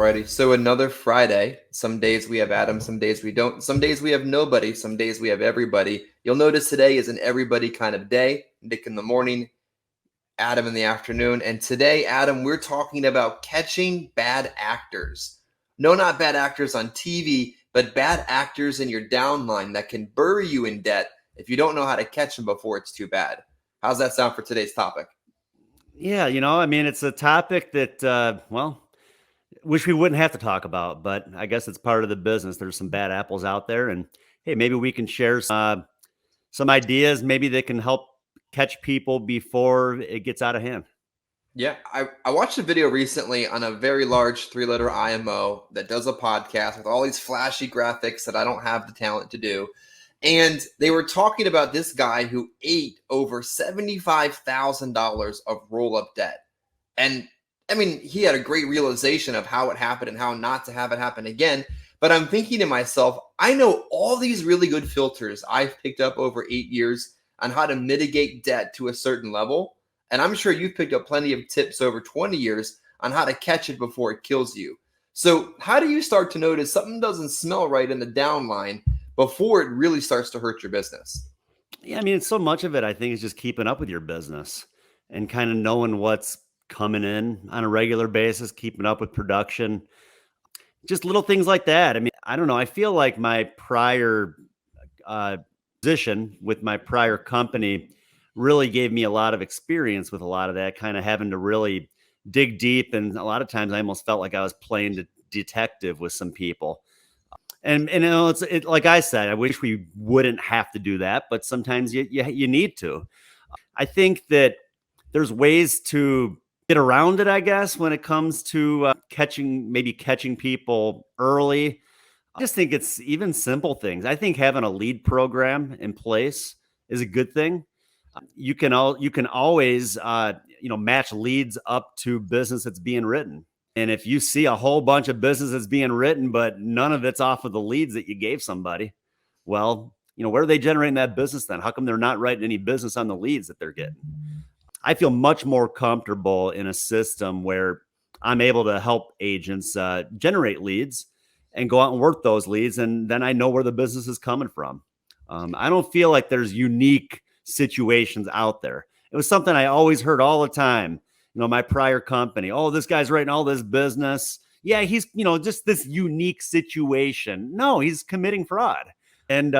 Alrighty, so another Friday. Some days we have Adam, some days we don't. Some days we have nobody, some days we have everybody. You'll notice today is an everybody kind of day. Nick in the morning, Adam in the afternoon. And today, Adam, we're talking about catching bad actors. No, not bad actors on TV, but bad actors in your downline that can bury you in debt if you don't know how to catch them before it's too bad. How's that sound for today's topic? Yeah, it's a topic that, wish we wouldn't have to talk about, but I guess it's part of the business. There's some bad apples out there, and hey, maybe we can share some ideas. Maybe they can help catch people before it gets out of hand. Yeah, I watched a video recently on a very large three-letter IMO that does a podcast with all these flashy graphics that I don't have the talent to do. And they were talking about this guy who ate over $75,000 of roll-up debt. And I mean, he had a great realization of how it happened and how not to have it happen again. But I'm thinking to myself, I know all these really good filters I've picked up over 8 years on how to mitigate debt to a certain level. And I'm sure you've picked up plenty of tips over 20 years on how to catch it before it kills you. So how do you start to notice something doesn't smell right in the downline before it really starts to hurt your business? Yeah, I mean, so much of it, I think, is just keeping up with your business and kind of knowing what's coming in on a regular basis, keeping up with production, just little things like that. I mean, I don't know. I feel like my prior uh, position with my prior company really gave me a lot of experience with a lot of that, kind of having to really dig deep. And a lot of times I almost felt like I was playing detective with some people. And it's like I said, I wish we wouldn't have to do that, but sometimes you need to. I think that there's ways to get around it, I guess, when it comes to catching people early. I just think it's even simple things. I think having a lead program in place is a good thing. You can always match leads up to business that's being written. And if you see a whole bunch of business that's being written, but none of it's off of the leads that you gave somebody, well, where are they generating that business then? How come they're not writing any business on the leads that they're getting? I feel much more comfortable in a system where I'm able to help agents generate leads and go out and work those leads. And then I know where the business is coming from. I don't feel like there's unique situations out there. It was something I always heard all the time. My prior company, oh, this guy's writing all this business. Yeah, he's, just this unique situation. No, he's committing fraud. And,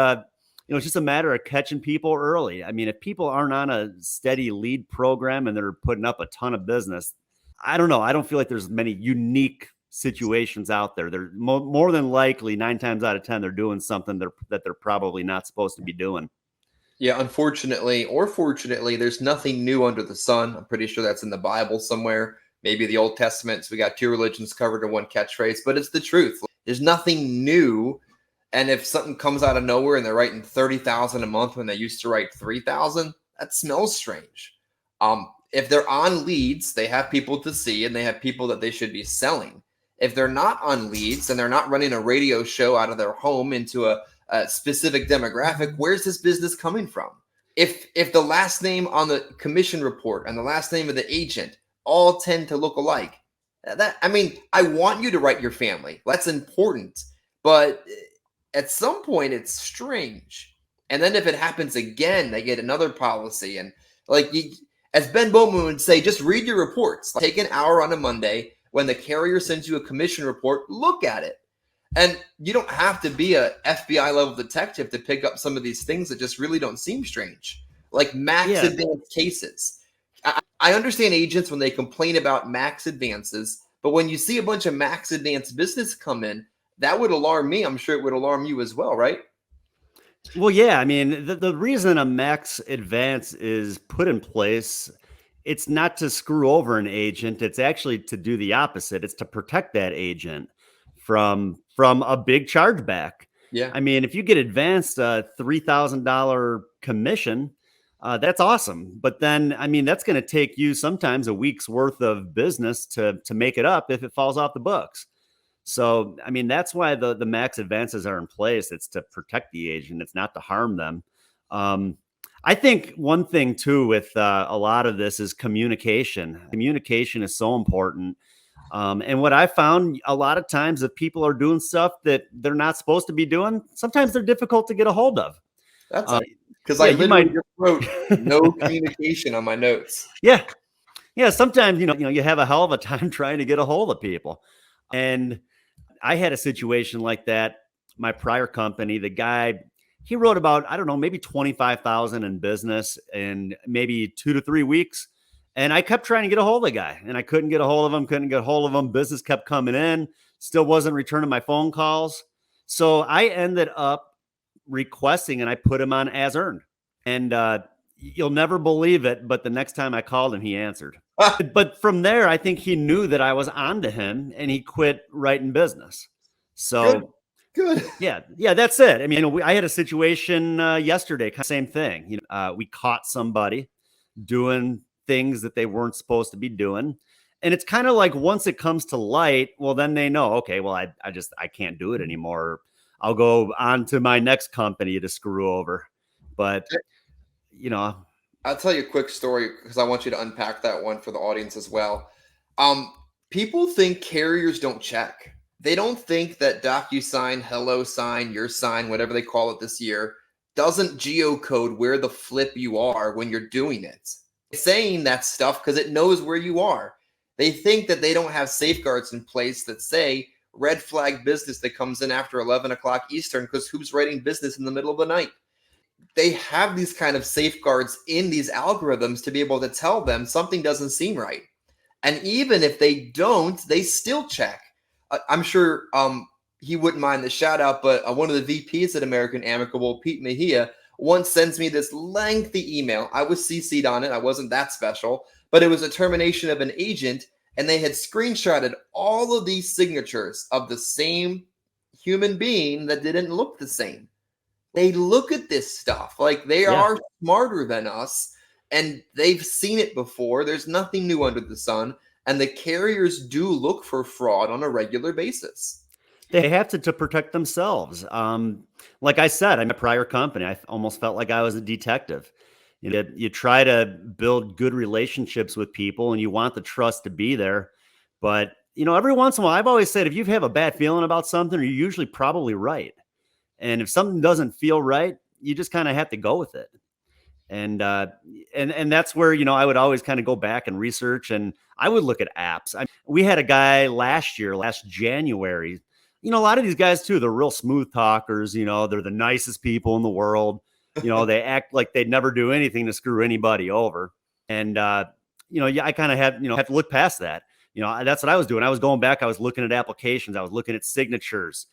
it's just a matter of catching people early. I mean, if people aren't on a steady lead program and they're putting up a ton of business, I don't know. I don't feel like there's many unique situations out there. They're more than likely 9 times out of 10, they're doing something that they're probably not supposed to be doing. Yeah, unfortunately or fortunately, there's nothing new under the sun. I'm pretty sure that's in the Bible somewhere, maybe the Old Testament. So we got 2 religions covered in one catchphrase, but it's the truth. There's nothing new. And if something comes out of nowhere and they're writing 30,000 a month when they used to write 3,000, that smells strange. If they're on leads, they have people to see and they have people that they should be selling. If they're not on leads and they're not running a radio show out of their home into a specific demographic, where's this business coming from? If the last name on the commission report and the last name of the agent all tend to look alike, I want you to write your family. That's important. But at some point, it's strange. And then if it happens again, they get another policy. And as Ben Bowman would say, just read your reports. Take an hour on a Monday when the carrier sends you a commission report, look at it. And you don't have to be a FBI level detective to pick up some of these things that just really don't seem strange, like max advance cases. I understand agents when they complain about max advances, but when you see a bunch of max advance business come in, that would alarm me. I'm sure it would alarm you as well, right? Well, yeah. I mean, the reason a max advance is put in place, it's not to screw over an agent. It's actually to do the opposite. It's to protect that agent from a big chargeback. Yeah. I mean, if you get advanced $3,000 commission, that's awesome. But then, I mean, that's going to take you sometimes a week's worth of business to make it up if it falls off the books. So, I mean, that's why the max advances are in place. It's to protect the agent. It's not to harm them. I think one thing too with a lot of this is communication. Communication is so important. And what I found a lot of times, if people are doing stuff that they're not supposed to be doing, sometimes they're difficult to get a hold of. That's Um, because I yeah, you literally might. just wrote no communication on my notes. Yeah, yeah. Sometimes you have a hell of a time trying to get a hold of people, and I had a situation like that. My prior company, the guy, he wrote about, I don't know, maybe 25,000 in business in maybe 2 to 3 weeks. And I kept trying to get a hold of the guy and I couldn't get a hold of him, couldn't get a hold of him. Business kept coming in, still wasn't returning my phone calls. So I ended up requesting and I put him on as earned. And you'll never believe it, but the next time I called him, he answered. But from there, I think he knew that I was on to him and he quit writing business. Good, So good. yeah, that's it. I mean, I had a situation yesterday, kind of same thing. We caught somebody doing things that they weren't supposed to be doing, and it's kind of like once it comes to light, well, then they know, okay, well, I can't do it anymore. I'll go on to my next company to screw over. But you know, I'll tell you a quick story because I want you to unpack that one for the audience as well. Um, People think carriers don't check. They don't think that DocuSign, HelloSign, Your Sign, whatever they call it this year, doesn't geocode where the flip you are when you're doing it. It's saying that stuff because it knows where you are. They think that they don't have safeguards in place that say red flag business that comes in after 11 o'clock Eastern because who's writing business in the middle of the night? They have these kind of safeguards in these algorithms to be able to tell them something doesn't seem right. And even if they don't, they still check. I'm sure he wouldn't mind the shout out, but one of the VPs at American Amicable, Pete Mejia, once sends me this lengthy email. I was CC'd on it. I wasn't that special, but it was a termination of an agent, and they had screenshotted all of these signatures of the same human being that didn't look the same. They look at this stuff like they yeah. are smarter than us and they've seen it before. There's nothing new under the sun. And the carriers do look for fraud on a regular basis. They have to protect themselves. Like I said, I'm a prior company. I almost felt like I was a detective. You try to build good relationships with people and you want the trust to be there. But, every once in a while, I've always said, if you have a bad feeling about something, you're usually probably right. And if something doesn't feel right, you just kind of have to go with it. And that's where, I would always kind of go back and research and I would look at apps. We had a guy last January, a lot of these guys too, they're real smooth talkers, they're the nicest people in the world. They act like they'd never do anything to screw anybody over. And, I kind of have to look past that. That's what I was doing. I was going back, I was looking at applications, I was looking at signatures,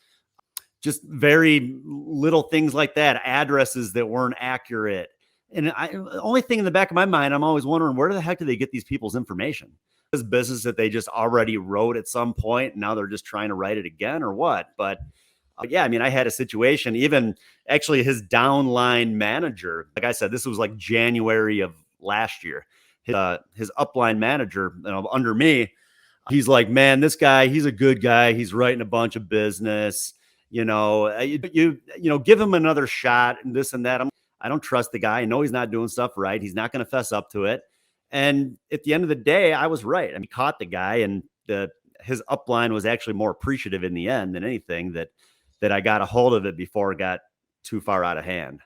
just very little things like that, addresses that weren't accurate. And the only thing in the back of my mind, I'm always wondering, where the heck do they get these people's information? This business that they just already wrote at some point, and now they're just trying to write it again or what? But yeah, I mean, I had a situation, even actually his downline manager, like I said, this was like January of last year. His upline manager, under me, he's like, man, this guy, he's a good guy. He's writing a bunch of business. Give him another shot and this and that. I don't trust the guy. I know he's not doing stuff right. He's not going to fess up to it. And at the end of the day, I was right. I mean, caught the guy, and his upline was actually more appreciative in the end than anything that I got a hold of it before it got too far out of hand.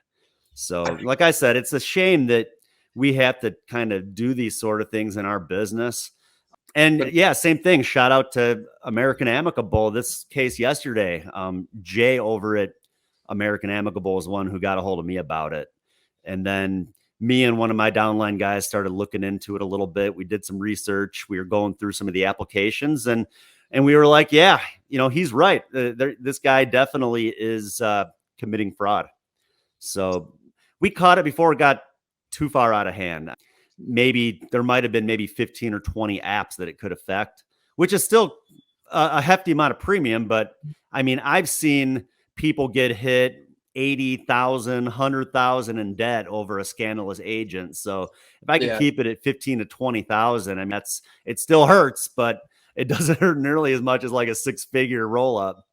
So, like I said, it's a shame that we have to kind of do these sort of things in our business. And yeah, same thing. Shout out to American Amicable. This case yesterday, Jay over at American Amicable was one who got a hold of me about it. And then me and one of my downline guys started looking into it a little bit. We did some research. We were going through some of the applications and we were like, yeah, he's right. This guy definitely is committing fraud. So we caught it before it got too far out of hand. Maybe there might have been maybe 15 or 20 apps that it could affect, which is still a hefty amount of premium. But I mean, I've seen people get hit 80,000, 100,000 in debt over a scandalous agent. So if I could keep it at 15 to 20,000, I mean, it still hurts, but it doesn't hurt nearly as much as like a 6-figure roll up.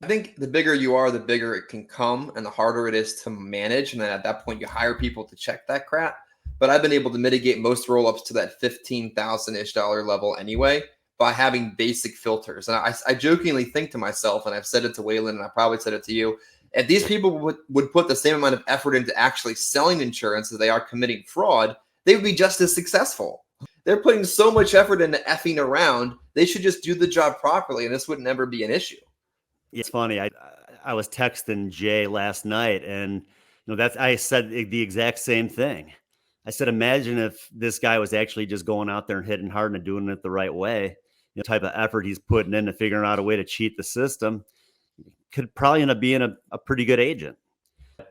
I think the bigger you are, the bigger it can come and the harder it is to manage. And then at that point, you hire people to check that crap. But I've been able to mitigate most roll-ups to that $15,000-ish level anyway, by having basic filters. And I jokingly think to myself, and I've said it to Waylon, and I probably said it to you, if these people would put the same amount of effort into actually selling insurance as they are committing fraud, they would be just as successful. They're putting so much effort into effing around. They should just do the job properly, and this would never be an issue. It's funny. I was texting Jay last night, and I said the exact same thing. I said, imagine if this guy was actually just going out there and hitting hard and doing it the right way. The type of effort he's putting into figuring out a way to cheat the system could probably end up being a pretty good agent.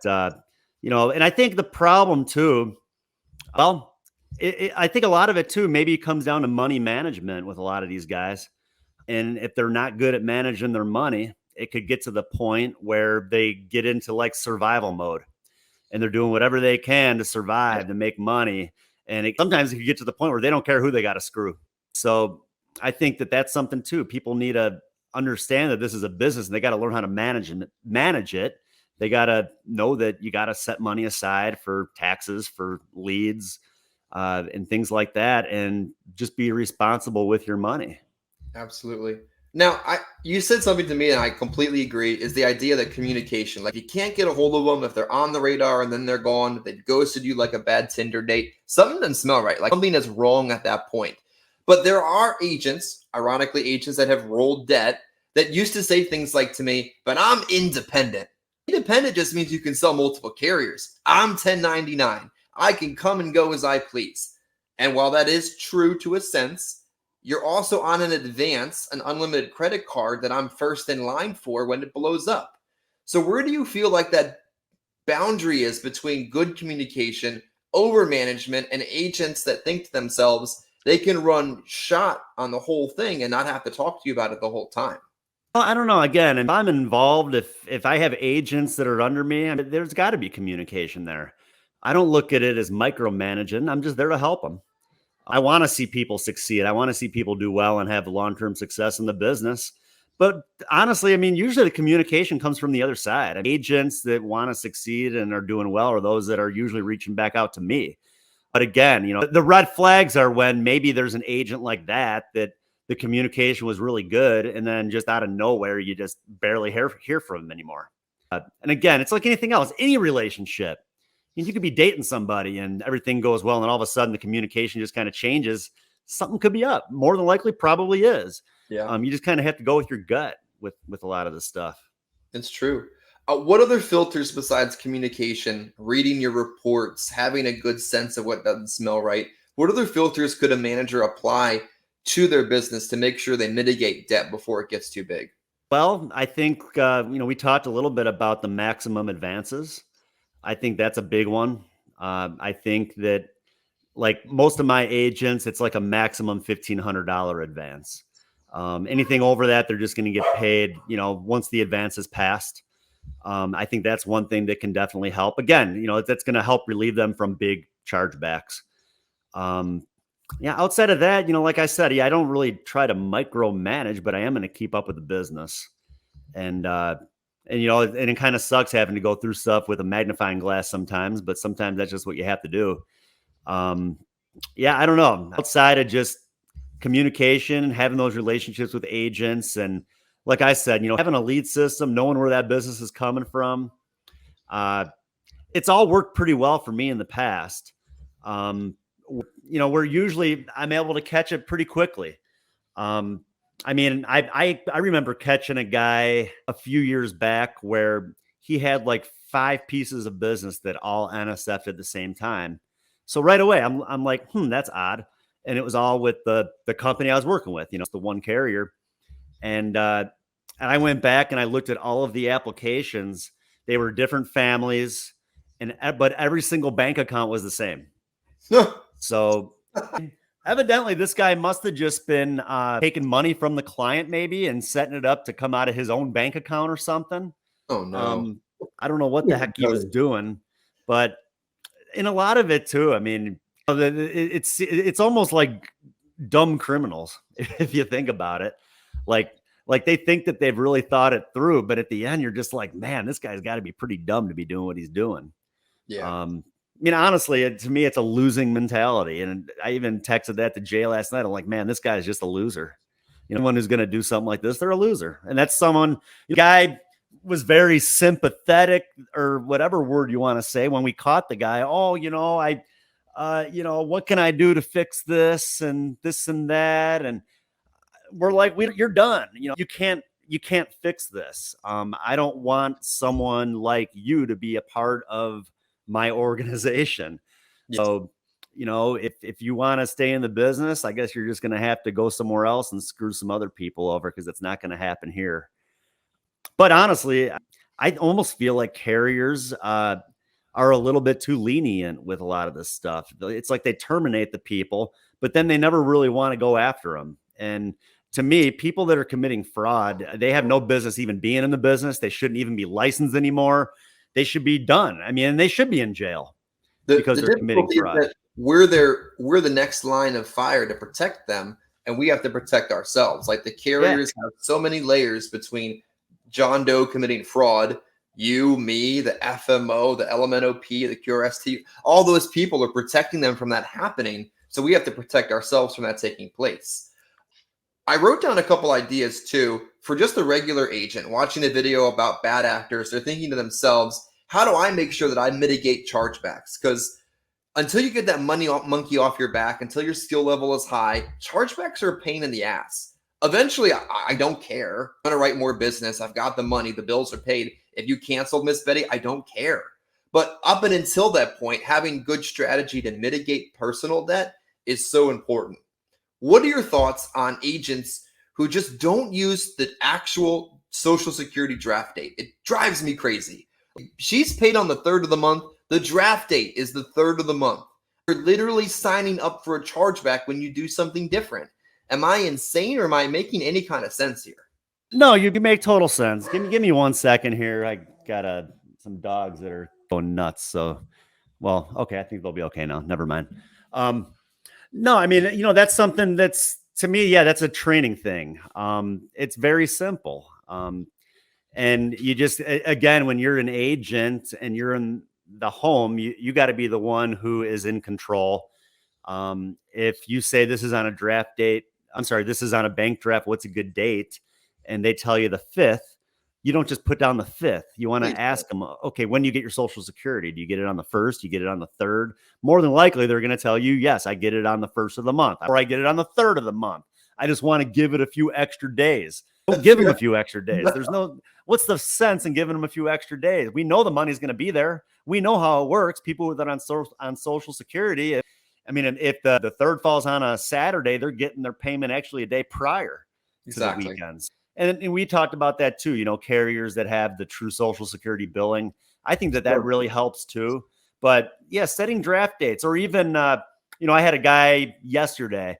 But, and I think the problem too, well, I think a lot of it too, maybe it comes down to money management with a lot of these guys. And if they're not good at managing their money, it could get to the point where they get into like survival mode and they're doing whatever they can to survive, to make money. And sometimes it could get to the point where they don't care who they got to screw. So I think that that's something too. People need to understand that this is a business and they got to learn how to manage it. They got to know that you got to set money aside for taxes, for leads, and things like that, and just be responsible with your money. Absolutely. Now, you said something to me, and I completely agree, is the idea that communication, like you can't get a hold of them if they're on the radar and then they're gone. They ghosted you like a bad Tinder date. Something doesn't smell right. Like something is wrong at that point. But there are agents, ironically, agents that have rolled debt that used to say things like to me, but I'm independent. Independent just means you can sell multiple carriers. I'm 1099. I can come and go as I please. And while that is true to a sense, you're also on an advance, an unlimited credit card that I'm first in line for when it blows up. So where do you feel like that boundary is between good communication, over management, and agents that think to themselves they can run shot on the whole thing and not have to talk to you about it the whole time? Well, I don't know. Again, if I'm involved, if I have agents that are under me, there's got to be communication there. I don't look at it as micromanaging. I'm just there to help them. I want to see people succeed. I want to see people do well and have long-term success in the business. But honestly, I mean, usually the communication comes from the other side. Agents that want to succeed and are doing well are those that are usually reaching back out to me. But again, the red flags are when maybe there's an agent like that the communication was really good, and then just out of nowhere, you just barely hear from them anymore. And again, it's like anything else, any relationship. You could be dating somebody and everything goes well, and all of a sudden the communication just kind of changes. Something could be up. More than likely, probably is. Yeah. You just kind of have to go with your gut with a lot of this stuff. It's true. What other filters besides communication, reading your reports, having a good sense of what doesn't smell right? What other filters could a manager apply to their business to make sure they mitigate debt before it gets too big? Well, I think, we talked a little bit about the maximum advances. I think that's a big one. I think that like most of my agents, it's like a maximum $1,500 advance. Anything over that, they're just going to get paid, once the advance is passed. I think that's one thing that can definitely help. Again, that's going to help relieve them from big chargebacks. Outside of that, like I said, I don't really try to micromanage, but I am going to keep up with the business. And it kind of sucks having to go through stuff with a magnifying glass sometimes, but sometimes that's just what you have to do. I don't know. Outside of just communication and having those relationships with agents, and like I said, having a lead system, knowing where that business is coming from, it's all worked pretty well for me in the past. Where usually I'm able to catch it pretty quickly. I remember catching a guy a few years back where he had like 5 pieces of business that all NSF'd at the same time. So right away, I'm like, that's odd. And it was all with the company I was working with, it's the one carrier. And I went back and I looked at all of the applications. They were different families, but every single bank account was the same. So evidently this guy must have just been taking money from the client maybe and setting it up to come out of his own bank account or something. Oh no. I don't know what the heck he was doing, but in a lot of it too, I mean, it's almost like dumb criminals if you think about it. Like they think that they've really thought it through, but at the end you're just like, man, this guy's got to be pretty dumb to be doing what he's doing. Yeah. Honestly, to me, it's a losing mentality. And I even texted that to Jay last night. I'm like, man, this guy's just a loser. Anyone who's going to do something like this, they're a loser. And that's someone, the guy was very sympathetic, or whatever word you want to say, when we caught the guy. Oh, what can I do to fix this and this and that? And we're like, you're done. You can't fix this. I don't want someone like you to be a part of my organization. Yes. So, if you want to stay in the business, I guess you're just going to have to go somewhere else and screw some other people over, because it's not going to happen here. But honestly, I almost feel like carriers are a little bit too lenient with a lot of this stuff. It's like they terminate the people, but then they never really want to go after them. And to me, people that are committing fraud, they have no business even being in the business. They shouldn't even be licensed anymore. They should be done. I mean, and they should be in jail because they're committing fraud. Is that we're the next line of fire to protect them, and we have to protect ourselves. Like, the carriers have so many layers between John Doe committing fraud, you, me, the FMO, the LMNOP, the QRST, all those people are protecting them from that happening. So we have to protect ourselves from that taking place. I wrote down a couple ideas too for just a regular agent watching a video about bad actors. They're thinking to themselves, how do I make sure that I mitigate chargebacks? Because until you get that monkey off your back, until your skill level is high, chargebacks are a pain in the ass. Eventually, I don't care. I'm going to write more business. I've got the money. The bills are paid. If you canceled, Miss Betty, I don't care. But up and until that point, having good strategy to mitigate personal debt is so important. What are your thoughts on agents who just don't use the actual Social Security draft date? It drives me crazy. She's paid on the 3rd of the month. The draft date is the 3rd of the month. You're literally signing up for a chargeback when you do something different. Am I insane, or am I making any kind of sense here? No, you make total sense. Give me 1 second here. I got some dogs that are going nuts. So, well, okay, I think they'll be okay now. Never mind. No, I mean, that's something that's, to me, that's a training thing. It's very simple. And you just, again, when you're an agent and you're in the home, you got to be the one who is in control. If you say this is on a draft date, this is on a bank draft, what's a good date? And they tell you the 5th, you don't just put down the 5th. You want to ask them, okay, when do you get your Social Security? Do you get it on the 1st? You get it on the 3rd? More than likely, they're going to tell you, yes, I get it on the 1st of the month, or I get it on the 3rd of the month. I just want to give it a few extra days. Don't give them a few extra days. What's the sense in giving them a few extra days? We know the money's going to be there. We know how it works. People that are on Social Security, if the 3rd falls on a Saturday, they're getting their payment actually a day prior to the weekends. And we talked about that too, carriers that have the true Social Security billing. I think that really helps too. But yeah, setting draft dates, or even, I had a guy yesterday.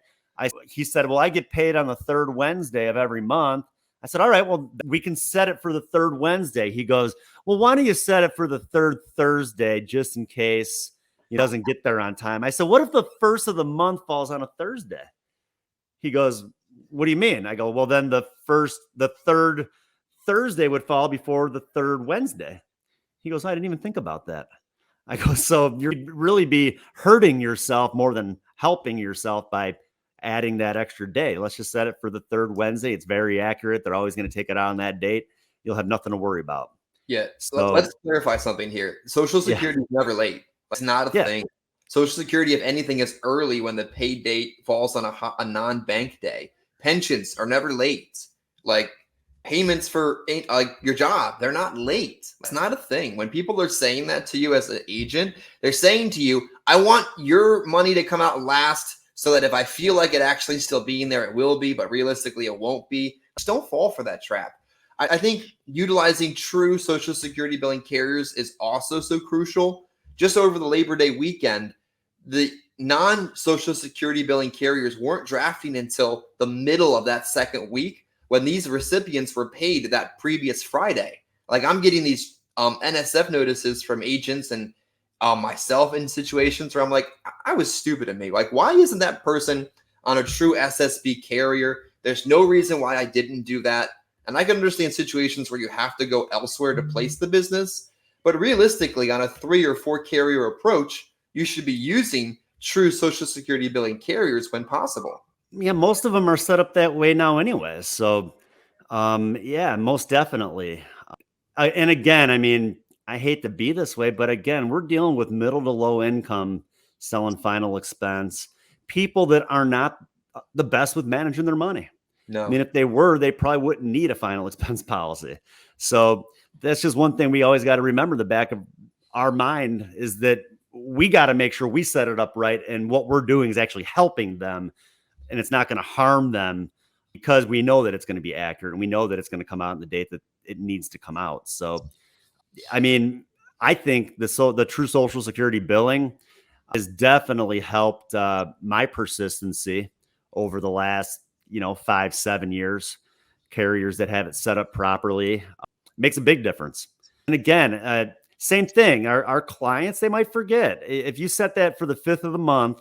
He said, well, I get paid on the 3rd Wednesday of every month. I said, all right, well, we can set it for the 3rd Wednesday. He goes, well, why don't you set it for the 3rd Thursday, just in case he doesn't get there on time? I said, what if the 1st of the month falls on a Thursday? He goes, what do you mean? I go, well, then the 3rd Thursday would fall before the 3rd Wednesday. He goes, I didn't even think about that. I go, so you'd really be hurting yourself more than helping yourself by adding that extra day. Let's just set it for the 3rd Wednesday. It's very accurate. They're always going to take it out on that date. You'll have nothing to worry about. Yeah. So let's clarify something here. Social Security is never late. It's not a thing. Social Security, if anything, is early when the pay date falls on a non-bank day. Pensions are never late. Like, payments for your job, they're not late. It's not a thing. When people are saying that to you as an agent, they're saying to you, I want your money to come out last, so that if I feel like it actually still being there, it will be, but realistically it won't be. Just don't fall for that trap. I think utilizing true Social Security billing carriers is also so crucial. Just over the Labor Day weekend, the non-Social Security billing carriers weren't drafting until the middle of that 2nd week, when these recipients were paid that previous Friday. Like, I'm getting these NSF notices from agents and myself in situations where I'm like, I was stupid of me. Like, why isn't that person on a true SSB carrier? There's no reason why I didn't do that. And I can understand situations where you have to go elsewhere to place the business. But realistically, on a 3 or 4 carrier approach, you should be using true Social Security billing carriers when possible. Yeah, most of them are set up that way now anyway. So, yeah, most definitely. And again, I mean, I hate to be this way, but again, we're dealing with middle to low income selling final expense, people that are not the best with managing their money. I No. mean, if they were, they probably wouldn't need a final expense policy. So that's just one thing we always got to remember. The back of our mind is that we got to make sure we set it up right, and what we're doing is actually helping them, and it's not going to harm them because we know that it's going to be accurate and we know that it's going to come out in the date that it needs to come out. So, I mean, I think the true Social Security billing has definitely helped my persistency over the last 5-7 years. Carriers that have it set up properly makes a big difference. And again, same thing. Our clients, they might forget if you set that for the 5th of the month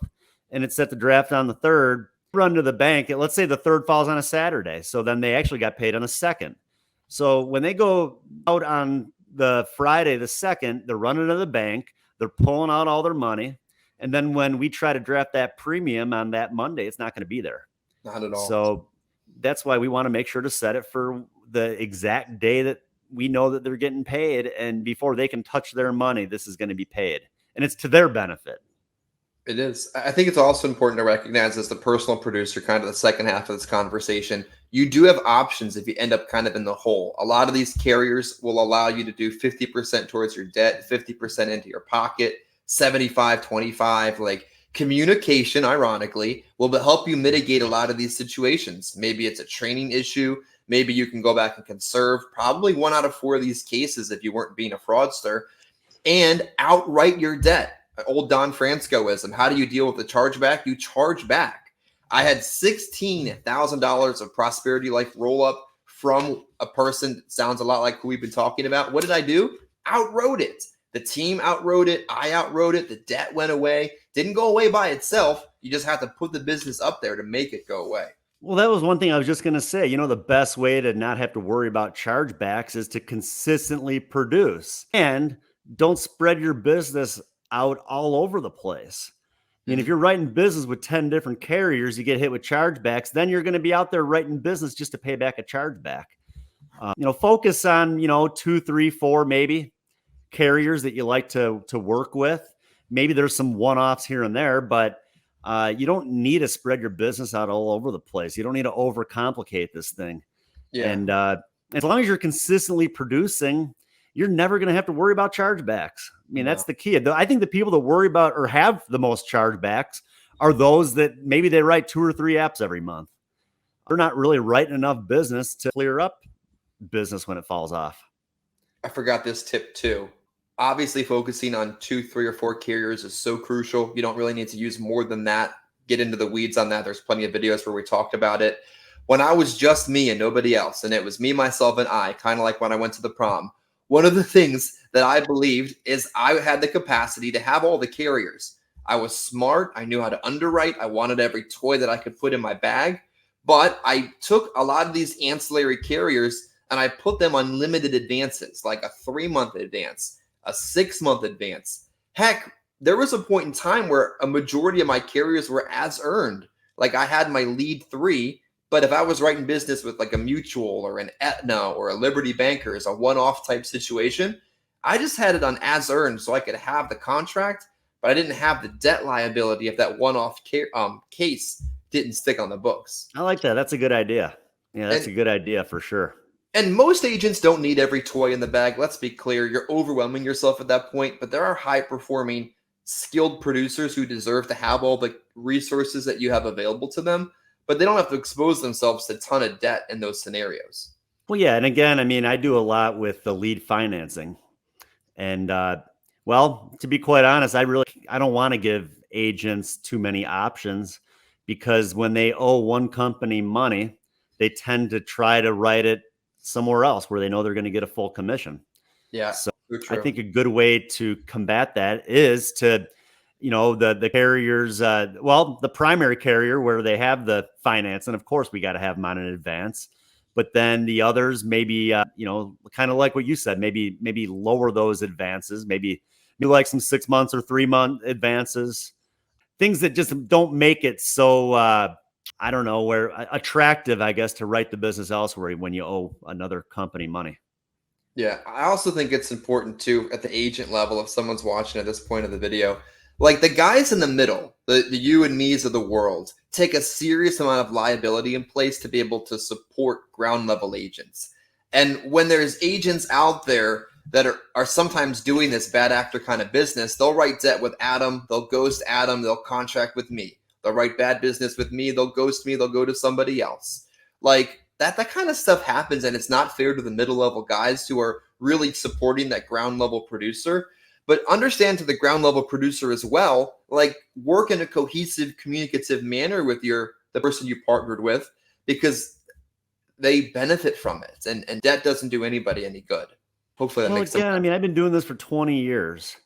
and it's set to draft on the 3rd. Run to the bank. Let's say the 3rd falls on a Saturday, so then they actually got paid on the 2nd. So when they go out on the Friday, the 2nd, they're running to the bank, they're pulling out all their money. And then when we try to draft that premium on that Monday, it's not going to be there. Not at all. So that's why we want to make sure to set it for the exact day that we know that they're getting paid. And before they can touch their money, this is going to be paid. And it's to their benefit. It is. I think it's also important to recognize, as the personal producer, kind of the second half of this conversation, you do have options if you end up kind of in the hole. A lot of these carriers will allow you to do 50% towards your debt, 50% into your pocket, 75-25. Like, communication, ironically, will help you mitigate a lot of these situations. Maybe it's a training issue. Maybe you can go back and conserve probably 1 out of 4 of these cases if you weren't being a fraudster, and outright your debt. Old Don Franciscoism. How do you deal with the chargeback? You charge back. I had $16,000 of Prosperity Life roll up from a person that sounds a lot like who we've been talking about. What did I do? Outwrote it. The team outwrote it. I outwrote it. The debt went away. Didn't go away by itself. You just have to put the business up there to make it go away. Well, that was one thing I was just going to say. The best way to not have to worry about chargebacks is to consistently produce, and don't spread your business out all over the place. I mean, if you're writing business with 10 different carriers, you get hit with chargebacks, then you're going to be out there writing business just to pay back a chargeback. Focus on, 2, 3, 4, maybe carriers that you like to work with. Maybe there's some one-offs here and there, but you don't need to spread your business out all over the place. You don't need to overcomplicate this thing. Yeah. And as long as you're consistently producing, you're never going to have to worry about chargebacks. I mean, that's the key. I think the people that worry about or have the most chargebacks are those that maybe they write 2 or 3 apps every month. They're not really writing enough business to clear up business when it falls off. I forgot this tip too. Obviously, focusing on 2, 3, or 4 carriers is so crucial. You don't really need to use more than that. Get into the weeds on that. There's plenty of videos where we talked about it. When I was just me and nobody else, and it was me, myself, and I, kind of like when I went to the prom, one of the things that I believed is I had the capacity to have all the carriers. I was smart. I knew how to underwrite. I wanted every toy that I could put in my bag. But I took a lot of these ancillary carriers and I put them on limited advances, like a 3-month advance, a 6-month advance. Heck, there was a point in time where a majority of my carriers were as earned. Like, I had my lead 3, but if I was writing business with like a Mutual or an Aetna or a Liberty Bankers, a one-off type situation, I just had it on as earned so I could have the contract, but I didn't have the debt liability if that one-off case didn't stick on the books. I like that. That's a good idea. Yeah, that's a good idea for sure. And most agents don't need every toy in the bag. Let's be clear. You're overwhelming yourself at that point, but there are high-performing, skilled producers who deserve to have all the resources that you have available to them, but they don't have to expose themselves to a ton of debt in those scenarios. Well, yeah. And again, I mean, I do a lot with the lead financing. And, well, to be quite honest, I don't want to give agents too many options, because when they owe one company money, they tend to try to write it somewhere else where they know they're going to get a full commission. Yeah. So I think a good way to combat that is to, the carriers, the primary carrier where they have the finance. And of course we got to have them on in advance, but then the others, maybe, kind of like what you said, maybe lower those advances, maybe like some 6 months or 3-month advances, things that just don't make it so I don't know, where attractive, I guess, to write the business elsewhere when you owe another company money. Yeah, I also think it's important too at the agent level if someone's watching at this point of the video. Like the guys in the middle, the you and me's of the world, take a serious amount of liability in place to be able to support ground level agents. And when there's agents out there that are sometimes doing this bad actor kind of business, they'll write debt with Adam, they'll ghost Adam, they'll contract with me. They'll write bad business with me, they'll ghost me, they'll go to somebody else. Like that kind of stuff happens, and it's not fair to the middle level guys who are really supporting that ground level producer. But understand to the ground level producer as well, like work in a cohesive, communicative manner with the person you partnered with, because they benefit from it, and debt doesn't do anybody any good. Hopefully that Well, makes sense. again, I mean, I've been doing this for 20 years.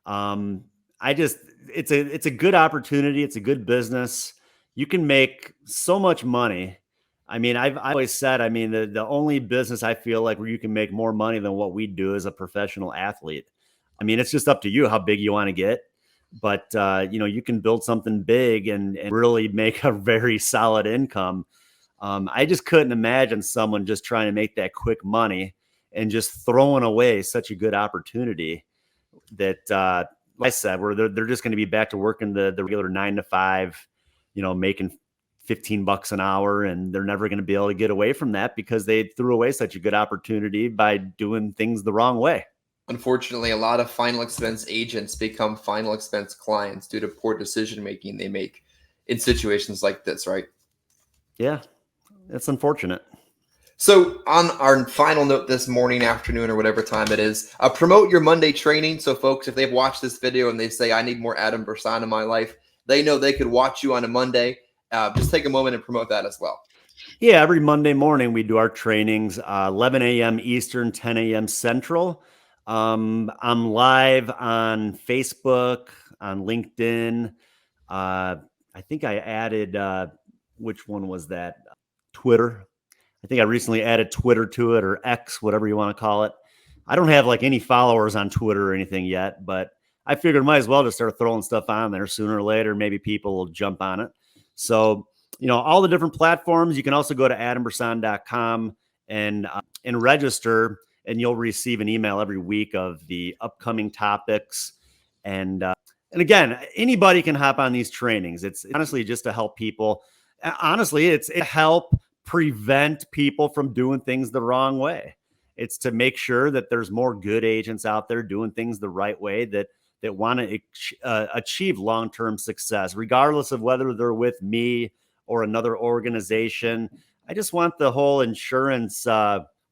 Um, I just it's a good opportunity. It's a good business. You can make so much money. I mean, I always said, I mean, the only business I feel like where you can make more money than what we do as a professional athlete. I mean, it's just up to you how big you want to get. But you know, you can build something big and really make a very solid income. I just couldn't imagine someone just trying to make that quick money and just throwing away such a good opportunity that, like I said, where they're just going to be back to working the regular 9 to 5, you know, making $15 an hour, and they're never going to be able to get away from that because they threw away such a good opportunity by doing things the wrong way. Unfortunately, a lot of final expense agents become final expense clients due to poor decision making they make in situations like this, right? Yeah, that's unfortunate. So, on our final note this morning, afternoon, or whatever time it is, promote your Monday training. So, folks, if they've watched this video and they say, I need more Adam Brsan in my life, they know they could watch you on a Monday. Just take a moment and promote that as well. Yeah, every Monday morning we do our trainings, 11 a.m. Eastern, 10 a.m. Central. I'm live on Facebook, on LinkedIn. I think I added, which one was that? Twitter. I think I recently added Twitter to it, or X, whatever you want to call it. I don't have like any followers on Twitter or anything yet, but I figured might as well just start throwing stuff on there sooner or later. Maybe people will jump on it. So, you know, all the different platforms. You can also go to adambersan.com and register, and you'll receive an email every week of the upcoming topics. And again, anybody can hop on these trainings. It's honestly just to help people. Honestly, it's to help prevent people from doing things the wrong way. It's to make sure that there's more good agents out there doing things the right way that want to achieve long-term success, regardless of whether they're with me or another organization. I just want the whole insurance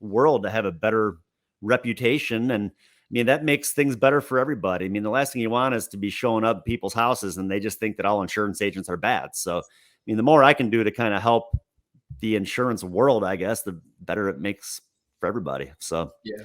world to have a better reputation. And I mean, that makes things better for everybody. I mean, the last thing you want is to be showing up at people's houses and they just think that all insurance agents are bad. So, I mean, the more I can do to kind of help the insurance world, I guess, the better it makes for everybody. So Yeah.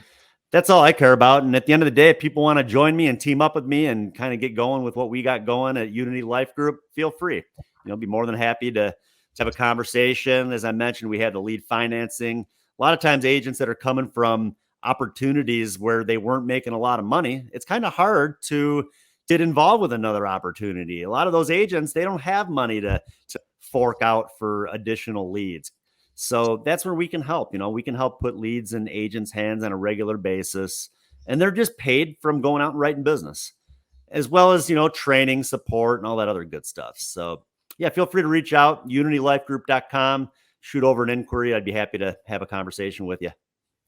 that's all I care about. And at the end of the day, if people want to join me and team up with me and kind of get going with what we got going at Unity Life Group, feel free. You know, be more than happy to have a conversation. As I mentioned, we had the lead financing. A lot of times agents that are coming from opportunities where they weren't making a lot of money, it's kind of hard to get involved with another opportunity. A lot of those agents, they don't have money to fork out for additional leads. So that's where we can help. You know, we can help put leads in agents' hands on a regular basis, and they're just paid from going out and writing business, as well as, you know, training, support, and all that other good stuff. So yeah, feel free to reach out, unitylifegroup.com, shoot over an inquiry. I'd be happy to have a conversation with you.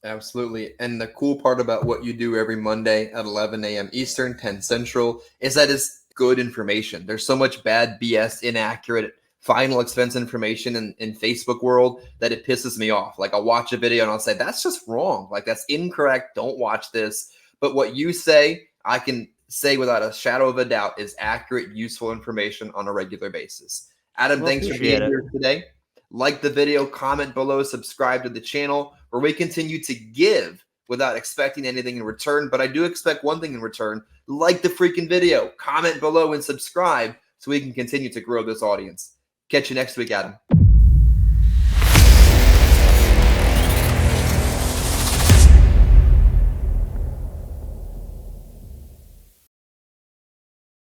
Absolutely. And the cool part about what you do every Monday at 11 a.m. Eastern, 10 Central, is that it's good information. There's so much bad BS, inaccurate final expense information in Facebook world that it pisses me off. Like I'll watch a video and I'll say, that's just wrong. Like that's incorrect. Don't watch this. But what you say, I can say without a shadow of a doubt is accurate, useful information on a regular basis. Adam, Well, thanks for appreciate being it. here today. Like the video, comment below, subscribe to the channel, where we continue to give without expecting anything in return. But I do expect one thing in return: like the freaking video, comment below, and subscribe so we can continue to grow this audience. Catch you next week, Adam.